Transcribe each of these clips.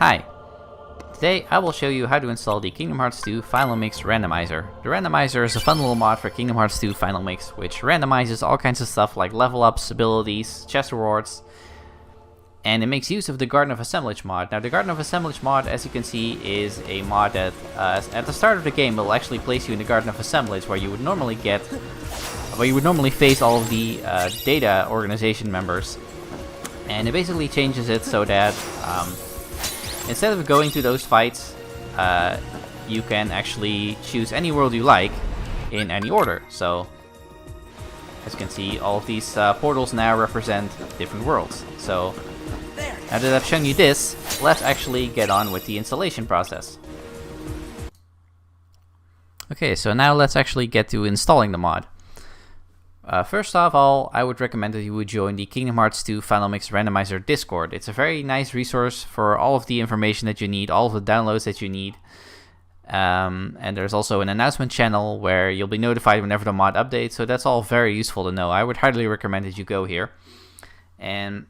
Hi! Today I will show you how to install the Kingdom Hearts 2 Final Mix Randomizer. The Randomizer is a fun little mod for Kingdom Hearts 2 Final Mix, which randomizes all kinds of stuff like level ups, abilities, chest rewards, and it makes use of the Garden of Assemblage mod. Now the Garden of Assemblage mod, as you can see, is a mod that at the start of the game will actually place you in the Garden of Assemblage where you would normally face all of the data organization members. And it basically changes it so that instead of going to those fights, you can actually choose any world you like in any order. So, as you can see, all of these portals now represent different worlds. So, now that I've shown you this, let's actually get on with the installation process. Okay, so now let's actually get to installing the mod. First of all, I would recommend that you would join the Kingdom Hearts 2 Final Mix Randomizer Discord. It's a very nice resource for all of the information that you need, all of the downloads that you need. And there's also an announcement channel where you'll be notified whenever the mod updates, so that's all very useful to know. I would highly recommend that you go here. And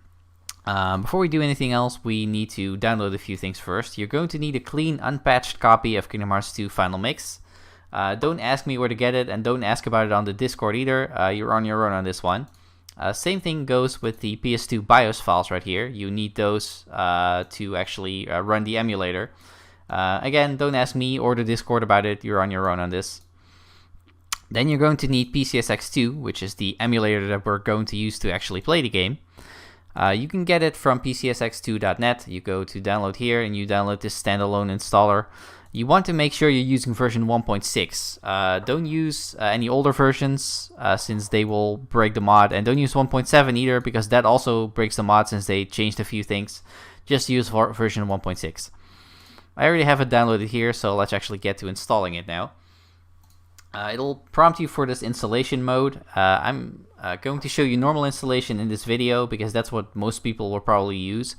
before we do anything else, we need to download a few things first. You're going to need a clean, unpatched copy of Kingdom Hearts 2 Final Mix. Don't ask me where to get it, and don't ask about it on the Discord either. You're on your own on this one. Same thing goes with the PS2 BIOS files right here. You need those to actually run the emulator. Again, don't ask me or the Discord about it. You're on your own on this. Then you're going to need PCSX2, which is the emulator that we're going to use to actually play the game. You can get it from PCSX2.net. You go to download here, and you download this standalone installer. You want to make sure you're using version 1.6. Don't use any older versions since they will break the mod, and don't use 1.7 either because that also breaks the mod since they changed a few things. Just use version 1.6. I already have it downloaded here, so let's actually get to installing it now. It'll prompt you for this installation mode. I'm going to show you normal installation in this video because that's what most people will probably use.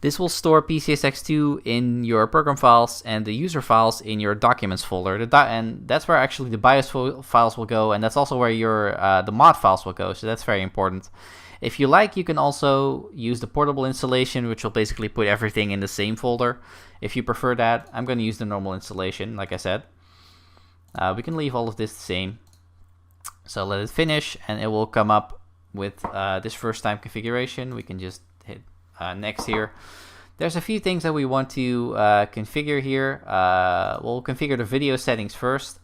This will store PCSX2 in your program files and the user files in your documents folder. And that's where actually the BIOS files will go, and that's also where your the mod files will go, so that's very important. If you like, you can also use the portable installation, which will basically put everything in the same folder. If you prefer that, I'm going to use the normal installation, like I said. We can leave all of this the same. So let it finish, and it will come up with this first time configuration. We can just hit next here. There's a few things that we want to configure here. We'll configure the video settings first.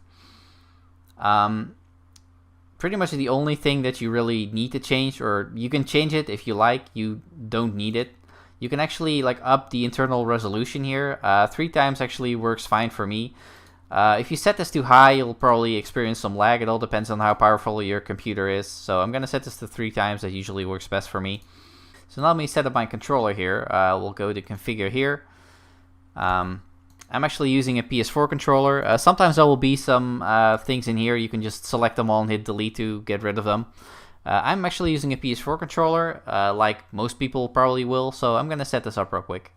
Pretty much the only thing that you really need to change, or you can change it if you like, you don't need it. You can actually up the internal resolution here. 3 times actually works fine for me. If you set this too high, you'll probably experience some lag. It all depends on how powerful your computer is. So I'm going to set this to 3 times. That usually works best for me. So now let me set up my controller here. We'll go to configure here. I'm actually using a PS4 controller. Sometimes there will be some things in here. You can just select them all and hit delete to get rid of them. I'm actually using a PS4 controller, like most people probably will. So I'm going to set this up real quick.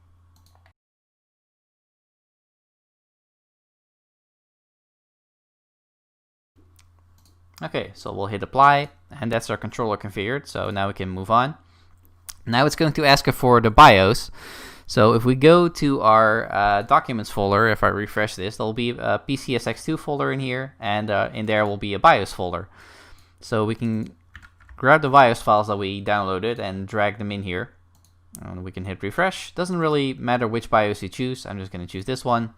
Okay, so we'll hit apply, and that's our controller configured, so now we can move on. Now it's going to ask for the BIOS. So if we go to our documents folder, if I refresh this, there'll be a PCSX2 folder in here, and in there will be a BIOS folder. So we can grab the BIOS files that we downloaded and drag them in here. And we can hit refresh. Doesn't really matter which BIOS you choose, I'm just going to choose this one.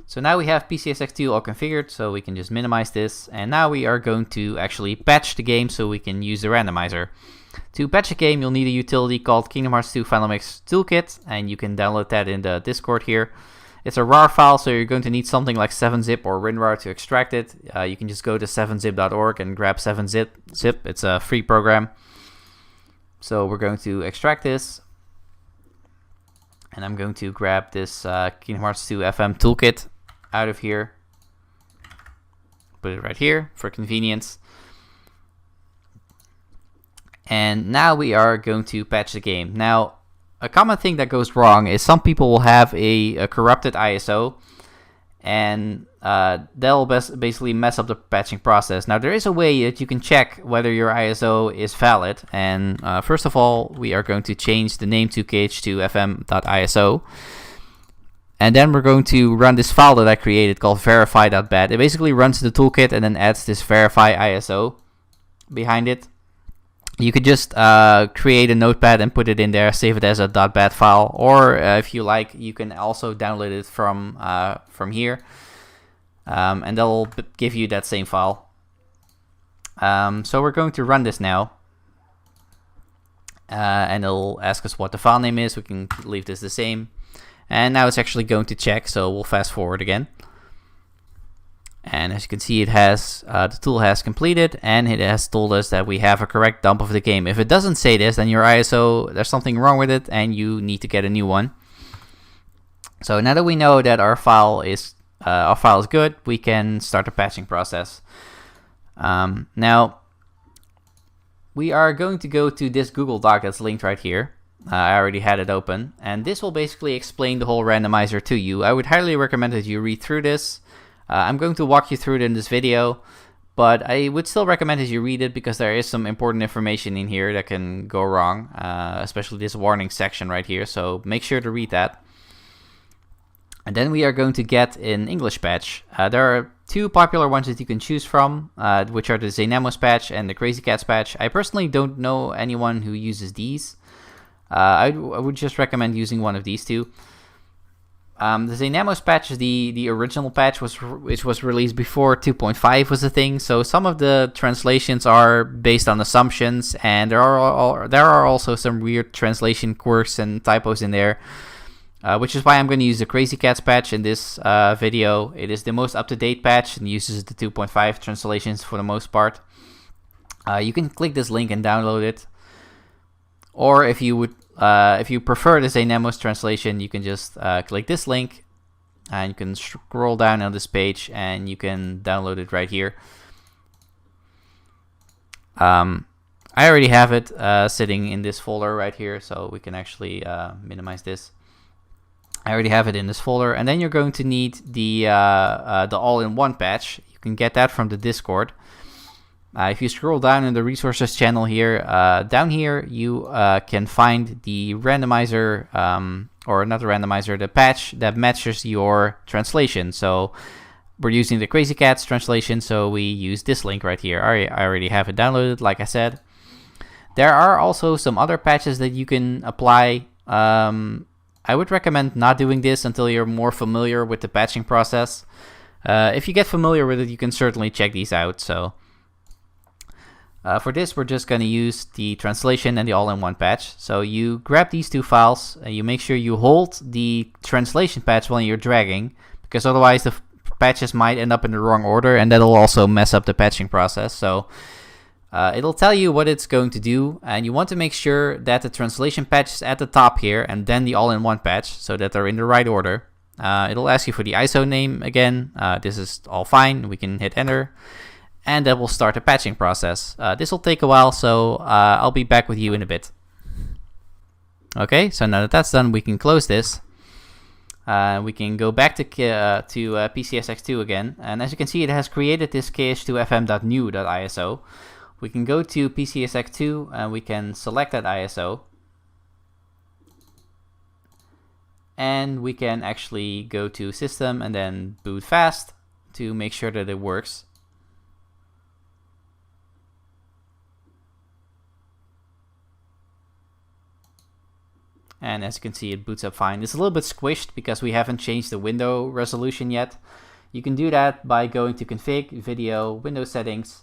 So now we have PCSX2 all configured, so we can just minimize this. And now we are going to actually patch the game so we can use the randomizer. To patch a game, you'll need a utility called Kingdom Hearts 2 Final Mix Toolkit, and you can download that in the Discord here. It's a RAR file, so you're going to need something like 7-zip or WinRAR to extract it. You can just go to 7zip.org and grab 7-zip. It's a free program. So we're going to extract this. And I'm going to grab this Kingdom Hearts 2 FM Toolkit out of here, put it right here for convenience, and now we are going to patch the game. Now, a common thing that goes wrong is some people will have a corrupted ISO, and that'll basically mess up the patching process. Now, there is a way that you can check whether your ISO is valid, and first of all, we are going to change the name to kh2fm.iso, and then we're going to run this file that I created called verify.bat. It basically runs the toolkit and then adds this verify ISO behind it. You could just create a notepad and put it in there, save it as a .bat file, or if you like, you can also download it from here, and that'll give you that same file. So we're going to run this now, and it'll ask us what the file name is. We can leave this the same, and now it's actually going to check, so we'll fast forward again. And as you can see, it has the tool has completed, and it has told us that we have a correct dump of the game. If it doesn't say this, then your ISO, there's something wrong with it, and you need to get a new one. So now that we know that our file is good, we can start the patching process. Now we are going to go to this Google Doc that's linked right here. I already had it open, and this will basically explain the whole randomizer to you. I would highly recommend that you read through this. I'm going to walk you through it in this video, but I would still recommend that you read it because there is some important information in here that can go wrong, especially this warning section right here, so make sure to read that. And then we are going to get an English patch. There are two popular ones that you can choose from, which are the Xenamos patch and the Crazy Cats patch. I personally don't know anyone who uses these. I would just recommend using one of these two. The Xenamos patch is the original patch, which was released before 2.5 was a thing. So some of the translations are based on assumptions, and there are also some weird translation quirks and typos in there, which is why I'm going to use the Crazy Cats patch in this video. It is the most up-to-date patch and uses the 2.5 translations for the most part. You can click this link and download it, or if you prefer the Xenamos translation, you can just click this link, and you can scroll down on this page, and you can download it right here. I already have it sitting in this folder right here, so we can actually minimize this. I already have it in this folder, and then you're going to need the all-in-one patch. You can get that from the Discord. If you scroll down in the resources channel here, down here you can find the randomizer, or not the randomizer, the patch that matches your translation. So we're using the Crazy Cats translation, so we use this link right here. I already have it downloaded, like I said. There are also some other patches that you can apply. I would recommend not doing this until you're more familiar with the patching process. If you get familiar with it, you can certainly check these out. So for this, we're just going to use the translation and the all-in-one patch. So you grab these two files, and you make sure you hold the translation patch while you're dragging, because otherwise the patches might end up in the wrong order, and that'll also mess up the patching process. So it'll tell you what it's going to do, and you want to make sure that the translation patch is at the top here, and then the all-in-one patch, so that they're in the right order. It'll ask you for the ISO name again. This is all fine. We can hit enter, and that will start the patching process. This will take a while, so I'll be back with you in a bit. Okay, so now that that's done, we can close this. We can go back to PCSX2 again, and as you can see, it has created this kh2fm.new.iso. We can go to PCSX2, and we can select that ISO, and we can actually go to System and then boot fast to make sure that it works. And as you can see, it boots up fine. It's a little bit squished because we haven't changed the window resolution yet. You can do that by going to Config, Video, Window Settings,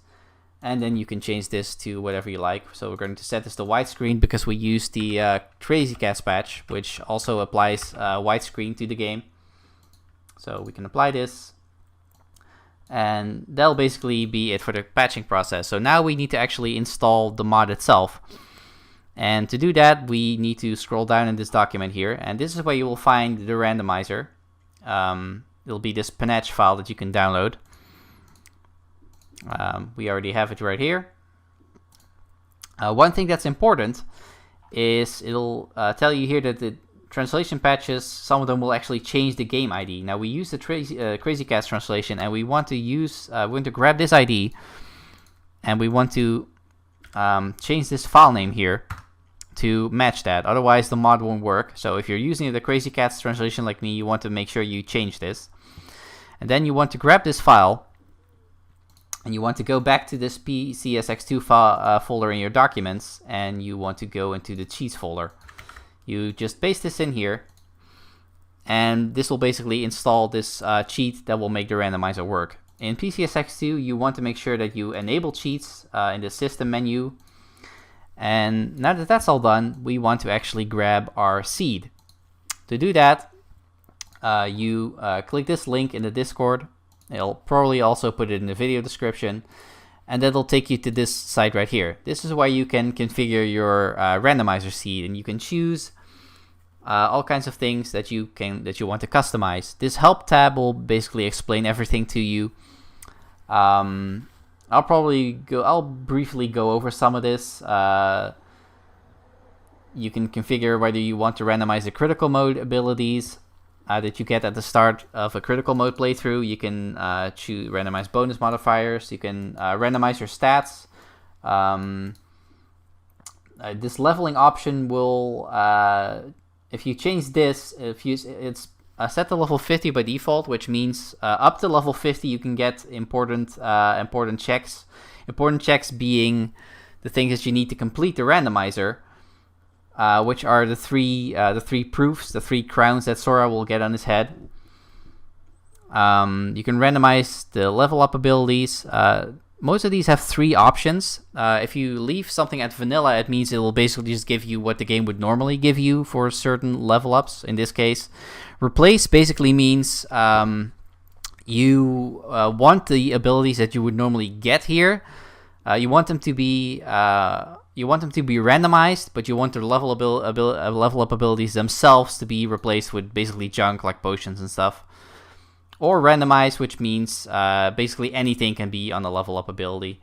and then you can change this to whatever you like. So we're going to set this to widescreen because we use the Crazy Cats patch, which also applies widescreen to the game. So we can apply this, and that'll basically be it for the patching process. So now we need to actually install the mod itself. And to do that, we need to scroll down in this document here, and this is where you will find the randomizer. It'll be this pnage file that you can download. We already have it right here. One thing that's important is it'll tell you here that translation patches, some of them will actually change the game ID. Now we use the Crazy Cats translation, and we want to grab this ID, and we want to change this file name here to match that. Otherwise, the mod won't work. So if you're using the Crazy Cats translation like me, you want to make sure you change this. And then you want to grab this file, and you want to go back to this PCSX2 folder in your documents, and you want to go into the cheats folder. You just paste this in here, and this will basically install this cheat that will make the randomizer work. In PCSX2, you want to make sure that you enable cheats in the system menu. And now that that's all done, we want to actually grab our seed. To do that, you click this link in the Discord. It'll probably also put it in the video description, and that'll take you to this site right here. This is where you can configure your randomizer seed, and you can choose all kinds of things that you want to customize. This help tab will basically explain everything to you. I'll briefly go over some of this. You can configure whether you want to randomize the critical mode abilities that you get at the start of a critical mode playthrough. You can choose randomize bonus modifiers. You can randomize your stats. This leveling option will, if you change this, it's set to level 50 by default, which means up to level 50 you can get important checks. Important checks being the things that you need to complete the randomizer, which are the three proofs, the 3 crowns that Sora will get on his head. You can randomize the level up abilities. Most of these have 3 options. If you leave something at vanilla, it means it will basically just give you what the game would normally give you for certain level ups. In this case, replace basically means you want the abilities that you would normally get here. You want them to be randomized, but you want the level up abilities themselves to be replaced with basically junk like potions and stuff. Or randomize, which means basically anything can be on the level up ability.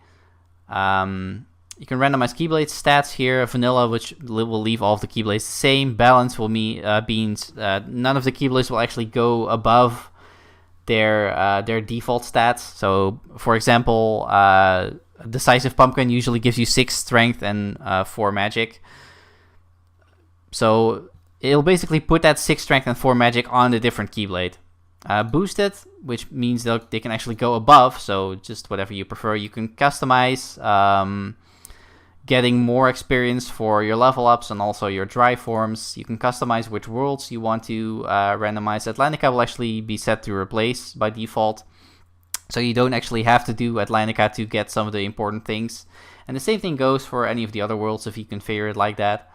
You can randomize Keyblade stats here. Vanilla, which will leave all of the Keyblades the same. Balance will means none of the Keyblades will actually go above their default stats. So, for example, Decisive Pumpkin usually gives you 6 strength and 4 magic. So it'll basically put that 6 strength and 4 magic on the different Keyblade. Boosted, which means they can actually go above, so just whatever you prefer. You can customize getting more experience for your level ups and also your dry forms. You can customize which worlds you want to randomize. Atlantica will actually be set to replace by default, so you don't actually have to do Atlantica to get some of the important things. And the same thing goes for any of the other worlds if you configure it like that.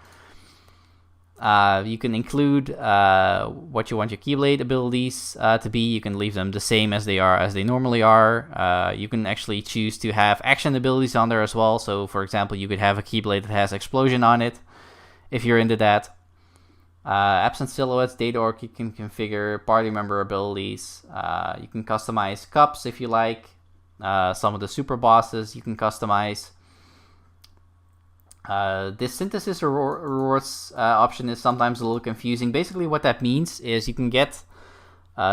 You can include what you want your Keyblade abilities to be. You can leave them the same as they normally are. You can actually choose to have action abilities on there as well. So, for example, you could have a Keyblade that has Explosion on it, if you're into that. Absent Silhouettes, Data Orc, you can configure party member abilities. You can customize cups if you like. Some of the super bosses you can customize. This synthesis rewards option is sometimes a little confusing. Basically what that means is you can get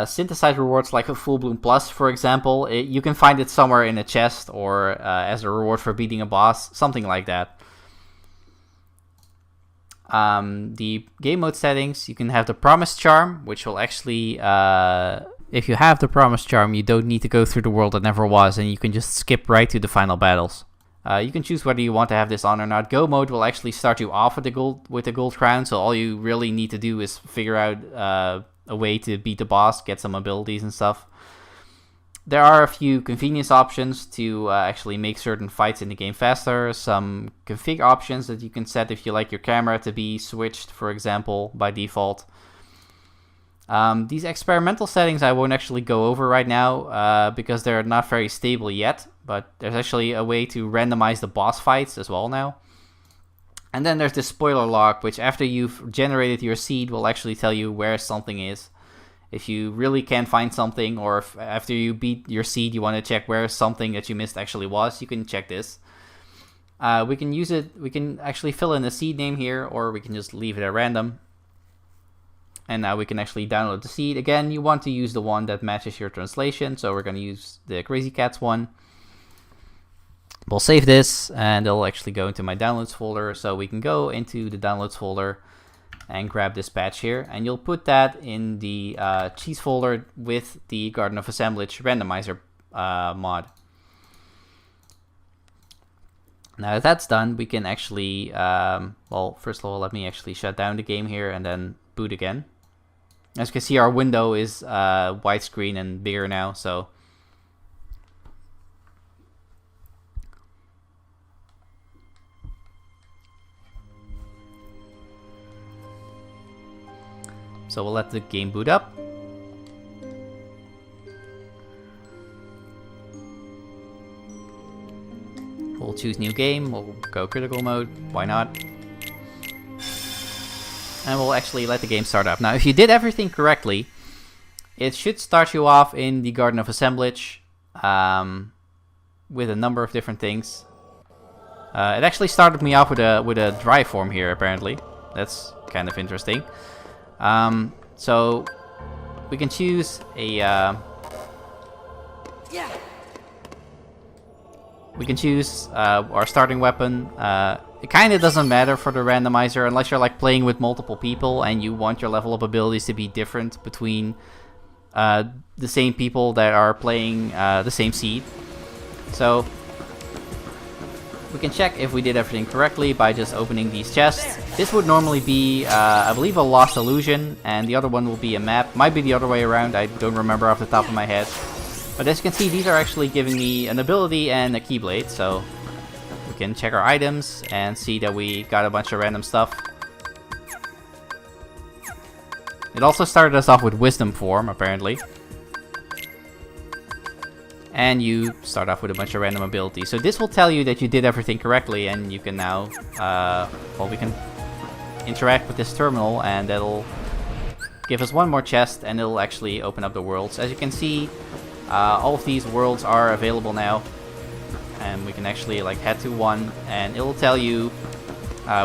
synthesized rewards like a Full Bloom Plus, for example. You can find it somewhere in a chest or as a reward for beating a boss, something like that. The game mode settings, you can have the Promise Charm, which will actually, if you have the Promise Charm, you don't need to go through the world that never was, and you can just skip right to the final battles. You can choose whether you want to have this on or not. Go mode will actually start you off with the gold crown, so all you really need to do is figure out a way to beat the boss, get some abilities and stuff. There are a few convenience options to actually make certain fights in the game faster. Some config options that you can set if you like your camera to be switched, for example, by default. These experimental settings I won't actually go over right now because they're not very stable yet, but there's actually a way to randomize the boss fights as well now. And then there's this spoiler log, which after you've generated your seed will actually tell you where something is. If you really can't find something, or if after you beat your seed you want to check where something that you missed actually was, you can check this. We can actually fill in the seed name here, or we can just leave it at random. And now we can actually download the seed. Again, you want to use the one that matches your translation, so we're going to use the Crazy Cats one. We'll save this, and it'll actually go into my downloads folder. So we can go into the downloads folder and grab this patch here, and you'll put that in the cheese folder with the Garden of Assemblage Randomizer mod. Now that that's done, we can actually, well, first of all, let me actually shut down the game here and then boot again. As you can see, our window is widescreen and bigger now, so we'll let the game boot up. We'll choose new game, we'll go critical mode, why not? And we'll actually let the game start up. Now, if you did everything correctly, it should start you off in the Garden of Assemblage with a number of different things. It actually started me off with a dry form here, apparently. That's kind of interesting. So we can choose a we can choose our starting weapon. It kind of doesn't matter for the randomizer unless you're like playing with multiple people and you want your level up abilities to be different between the same people that are playing the same seed. So we can check if we did everything correctly by just opening these chests. This would normally be, I believe, a Lost Illusion, and the other one will be a map. Might be the other way around, I don't remember off the top of my head. But as you can see, these are actually giving me an ability and a Keyblade, so we can check our items and see that we got a bunch of random stuff. It also started us off with Wisdom form, apparently. And you start off with a bunch of random abilities. So this will tell you that you did everything correctly, and you can now, well, we can interact with this terminal, and that'll give us one more chest, and it'll actually open up the worlds. As you can see, all of these worlds are available now, and we can actually like head to one, and it'll tell you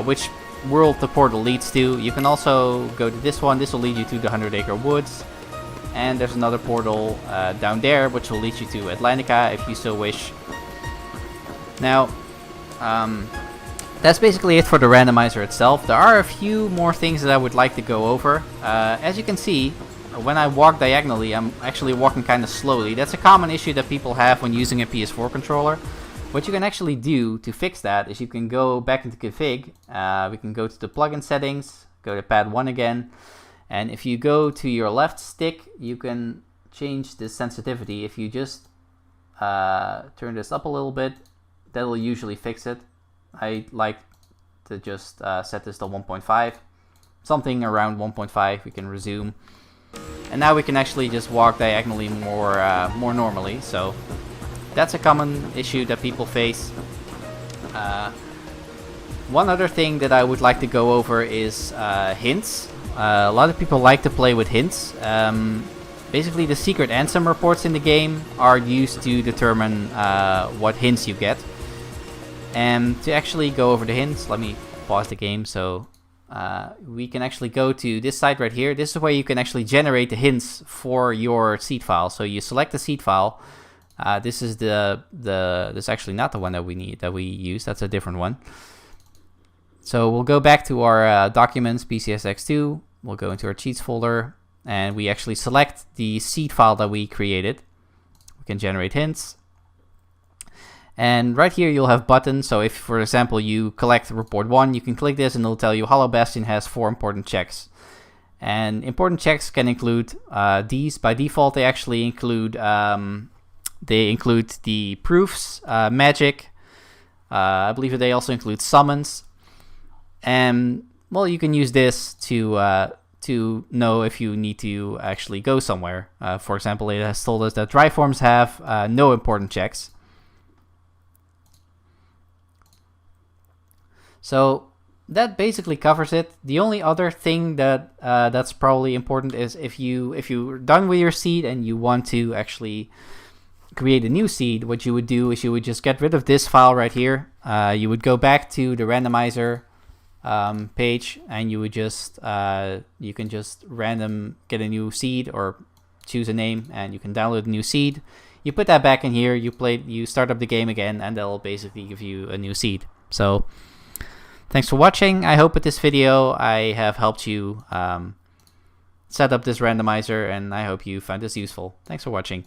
which world the portal leads to. You can also go to this one. This will lead you to the 100 Acre Woods. And there's another portal down there, which will lead you to Atlantica if you so wish. Now, that's basically it for the randomizer itself. There are a few more things that I would like to go over. As you can see, when I walk diagonally, I'm actually walking kind of slowly. That's a common issue that people have when using a PS4 controller. What you can actually do to fix that is you can go back into config. We can go to the plugin settings, go to pad 1 again. And if you go to your left stick, you can change the sensitivity. If you just turn this up a little bit, that'll usually fix it. I like to just set this to 1.5. Something around 1.5, we can resume. And now we can actually just walk diagonally more normally. So that's a common issue that people face. One other thing that I would like to go over is hints. A lot of people like to play with hints. Basically, the secret ansem reports in the game are used to determine what hints you get. And to actually go over the hints, let me pause the game so we can actually go to this site right here. This is where you can actually generate the hints for your seed file. So you select the seed file. This is this is actually not the one that we use. That's a different one. So we'll go back to our documents, PCSX2. We'll go into our cheats folder, and we actually select the seed file that we created. We can generate hints. And right here you'll have buttons. So if, for example, you collect report 1, you can click this and it'll tell you Hollow Bastion has 4 important checks. And important checks can include these. By default, they actually include the proofs, magic. I believe that they also include summons. And well, you can use this to know if you need to actually go somewhere. For example, it has told us that dry forms have no important checks. So that basically covers it. The only other thing that that's probably important is if you're done with your seed and you want to actually create a new seed, what you would do is you would just get rid of this file right here. You would go back to the randomizer. page, and you would just you can just get a new seed or choose a name, and you can download a new seed. You put that back in here, you start up the game again, and they'll basically give you a new seed. So thanks for watching. I hope with this video I have helped you set up this randomizer, and I hope you found this useful. Thanks for watching.